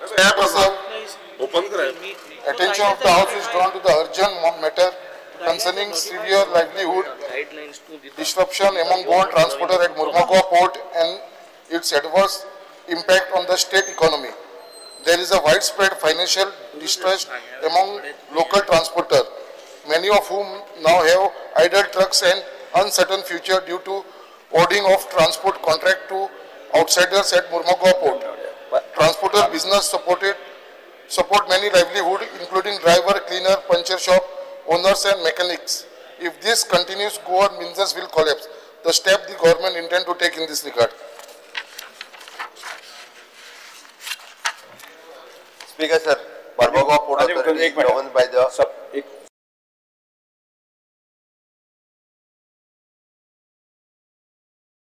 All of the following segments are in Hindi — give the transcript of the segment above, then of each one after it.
App attention of the House is drawn to the urgent matter concerning severe livelihood disruption among gold transporter at Mormugao Port and its adverse impact on the state economy. There is a widespread financial distress among local transporters, many of whom now have idle trucks and uncertain future due to awarding of transport contract to outsiders at Mormugao Port. Transporter business support many livelihood, including driver, cleaner, puncture shop owners and mechanics. If this continues, Goa business will collapse. The step the government intend to take in this regard. Speaker, sir, Mormugao Port Authority is governed by the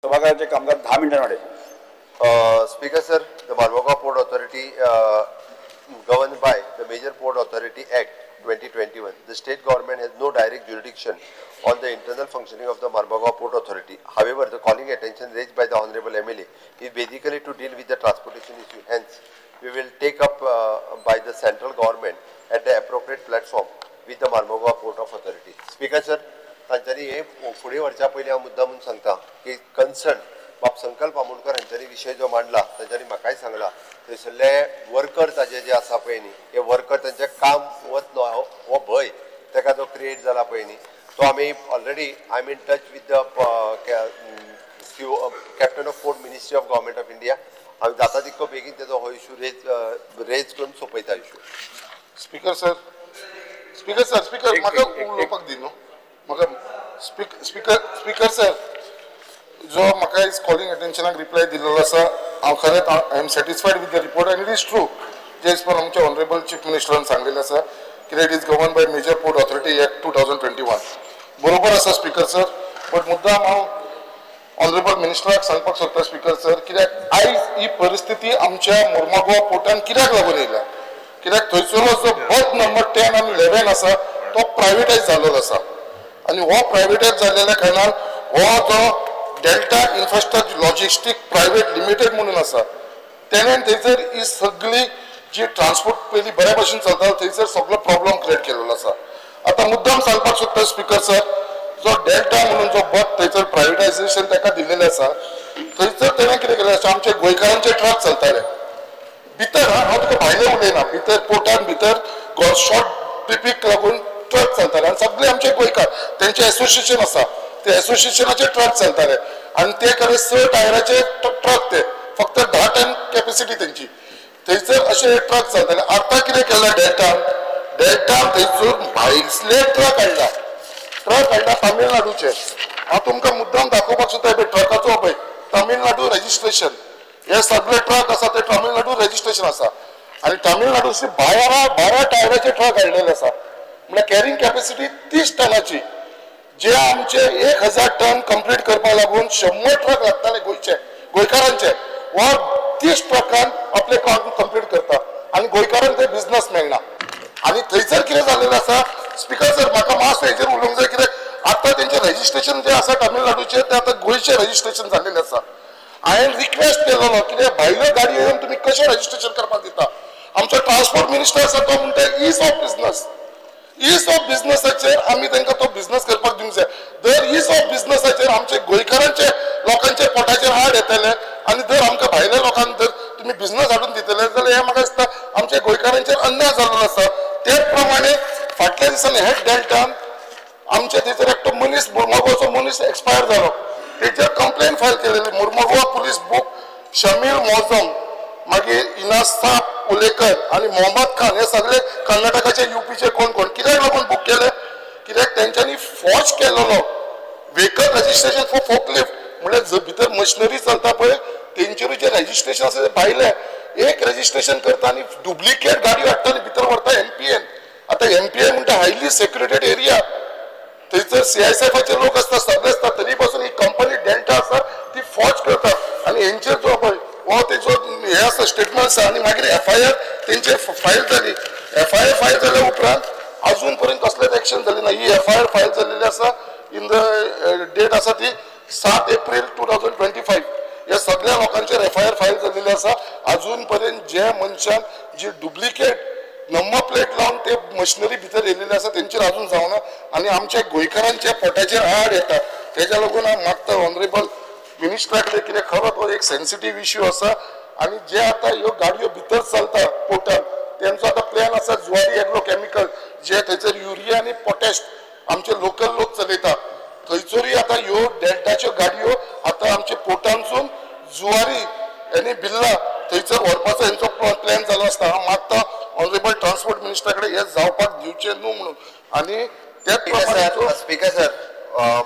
सभागृहाचे कामकाज 10 मिनिटांमध्ये. Speaker, sir, the Mormugao Port Authority governed by the Major Port Authority Act 2021. The state government has no direct jurisdiction on the internal functioning of the Mormugao Port Authority. However, the calling attention raised by the Honorable MLA is basically to deal with the transportation issue. Hence, we will take up by the central government at the appropriate platform with the Mormugao Port of Authority. Speaker, sir, तांच्यांनी हे फुडें व्हरच्या पयलीं हांव मुद्दाम म्हणून सांगता की कन्सर्न बाब संकल्प आमोणकर हांच्यांनी विशय जो मांडला तांच्यांनी म्हाकाय सांगला थंयसरले वर्कर ताजे जे आसा पळय न्ही हे वर्कर तांचें काम वतलो हो भंय ताका जो क्रिएट जाला पळय न्ही तो आमी already I am in touch with the captain of port ministry of government of India आमी जाता तितको बेगीन तेजो हो इशू रेज करून सोंपयता इशू. स्पीकर म्हाका उलोवपाक दी न्हू म्हाका स्पीकर सर जो म्हाका इज कॉलिंग अटेंशनाक रिप्लाय दिल्लो आसा हांव खरेंच I am satisfied with the report and it is true जे एज पर आमच्या ऑनरेबल चीफ मिनिस्टरान सांगलेलें आसा कित्याक it is govern by major port authority act 2021 बरोबर आसा स्पीकर सर बट मुद्दाम हांव ऑनरेबल मिनिस्टराक सांगपाक सोदता स्पीकर सर कित्याक आयज ही परिस्थिती आमच्या मोर्मुगांव पोर्टान कित्याक लागून येयल्या कित्याक थंयसरलो जो बर्थ नंबर 10 आनी 11 आसा तो प्रायवेटायज जाल्लो आसा आणि हो प्रायवेटायज जाल्लेल्या कारणान हो जो delta infrastructure logistic private limited म्हणून आसा तेणेन थंयसर ही सगळी जी ट्रान्सपोर्ट पयलीं बऱ्या भशेन चलतालो थंयसर सगळो प्रॉब्लेम क्रिएट केलेलो आसा. आतां मुद्दाम सांगपाक सोदता स्पीकर सर जो डेल्टा म्हणून जो बर्थ थंयसर प्रायवेटायजेशन ताका दिल्लेलें आसा थंयसर तेणें कितें केलें आसा आमचे गोंयकारांचे ट्रक चलताले भितर हांव तुका भायलें उलयना भितर पोर्टान भितर शॉर्ट ट्रिपीक लागून ट्रक चलताले आनी सगळे आमचे गोंयकार तेंचे एसोसिएशन आसा ते एसोसिएशनाचे ट्रक चलताले आनी ते खरें 6 टायराचे ट्रक ते फक्त 10 टन कॅपॅसिटी तेंची थंयसर अशे ट्रक चलताले. आतां कितें केलां डेल्टा थंयसर भायले ट्रक हाडला तामिळनाडूचे हांव तुमकां मुद्दाम दाखोवपाक सोदता पळय ट्रकाचो पळय तामिळनाडू रजिस्ट्रेशन हे सगळे ट्रक आसा ते तामिळनाडू रजिस्ट्रेशन आसा आनी तामिळनाडूचे 12 टायराचे ट्रक हाडलेले आसा म्हळ्यार कॅरिंग कॅपॅसिटी 30 टनाची जे आमचे 1000 टन कंप्लीट करपाक लागून 100 ट्रक लागताले गोंयकारांचे वा 30 ट्रकान आपले काम कंप्लीट करता आनी गोंयकारांक ते बिझनस मेळना आनी थंयसर कितें जाल्लेलें आसा स्पीकर सर म्हाका मातसो हेजेर उलोवंक जाय कित्याक आतां तेंचें रजिस्ट्रेशन जें आसा तामिळनाडूचें तें आतां गोंयचें रजिस्ट्रेशन जाल्लेलें आसा. हांवें रिक्वेस्ट केलेलो कित्याक भायल्यो गाडयो येवन तुमी कशें रजिस्ट्रेशन करपाक दिता आमचो ट्रान्सपोर्ट मिनिस्टर आसा तो म्हणटा ईज ऑफ बिझनसाचेर आमी तांकां तो बिझनस करपाक दिवंक जाय दर ईज ऑफ बिझनसाचेर आमचे गोंयकारांचे लोकांचे पोटाचेर हाड येतले आनी जर आमकां भायल्या लोकांक जर तुमी बिझनस हाडून दितले जाल्यार हें म्हाका दिसता आमच्या गोंयकारांचेर अन्याय जाल्लो आसा. तेच प्रमाणे फाटल्या दिसांनी हेच डेल्टान आमचे थंयसर एकटो मनीस मोर्मुगांवचो मनीस एक्सपायर जालो तेचेर कंप्लेन फायल केलेली मोर्मुगांव पुलीस बुक शमील मोजम मागीर इनासा उलेकर आणि मोहम्मद खान हे सगळे कर्नाटकाचे यूपीचे कोण कित्याक लागून बुक केले कित्याक तेंच्यांनी फॉर्ज केलेलो व्हेकल रजिस्ट्रेशन फॉर फोकलिफ्ट म्हणजे भितर मशिनरी चलता पळय तेंचेरूय जे रजिस्ट्रेशन आसा ते भायले एक रजिस्ट्रेशन करता आनी डुप्लिकेट गाडयो हाडटा आनी भितर व्हरता एमपीएन. आतां एमपीएन म्हणटा हायली सेक्युरेटेड एरिया थंयसर सीआयएसएफाचे लोक आसता सगळे आसता तरी पासून ही कंपनी डेल्टा आसा ती फॉर्ज करता आनी हेंचेर जो पळय हो तेजो हे आसा स्टेटमेंट आसा आनी मागीर एफआयआर तेंचेर फायल जाली. एफआयआर फायल जाल्या उपरांत अजून पर्यंत कसलेच एक्शन जाली ना. ही एफआयआर फायल जाल्लेली आसा इन द डेट आसा ती 7 एप्रिल 2025 या सगळ्या लोकांचेर FIR फायल झालेली आसा अजून पर्यंत जे मनशान जी डुप्लिकेट नंबर प्लेट लावन ते मशिनरी भितर येयलेले आसा तेंचेर अजून जावना आनी आमच्या गोंयकारांच्या पोटाचेर आड येता तेज्या लागून हांव मागता ऑनरेबल मिनिस्टराकडे कितें खरो तो एक सेन्सिटीव इश्यू आसा आनी जे आता ह्यो गाडयो भितर चलता पोर्टान तेंचो आता प्लॅन आसा जुवारी एग्रो केमिकल जे थंयसर युरिया आनी पोटॅश आमचे लोकल लोक चलयता थंयसरूय आता ह्यो डेल्टाच्यो गाडयो आता आमच्या पोर्टानसून जुवारी आनी बिल्ला थंयसर व्हरपाचो हेंचो प्लॅन जालो आसता हांव मागता ऑनरेबल ट्रान्सपोर्ट मिनिस्टराकडे हे जावपाक दिवचे न्हू म्हणून आनी त्याच प्रमाणे स्पीकर सर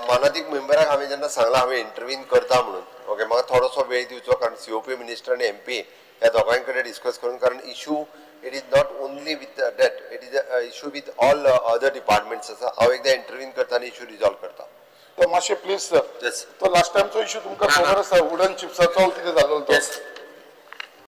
मानादीक मेंबराक हांवें जेन्ना सांगलां हांवें इंटरव्यून करता म्हणून ओके म्हाका थोडोसो वेळ दिवचो कारण COP मिनिस्टर आनी MP ह्या दोगांय कडेन डिस्कस करून कारण issue it is not only with that it is issue with all other departments आसा हांव एकदां इंटरव्यून करता आनी इशू रिजॉल्व करता तो मातशें प्लीज सर येस तो लास्ट टायमचो इशू तुमकां खबर आसा वुडन चिप्साचो कितें जालो तो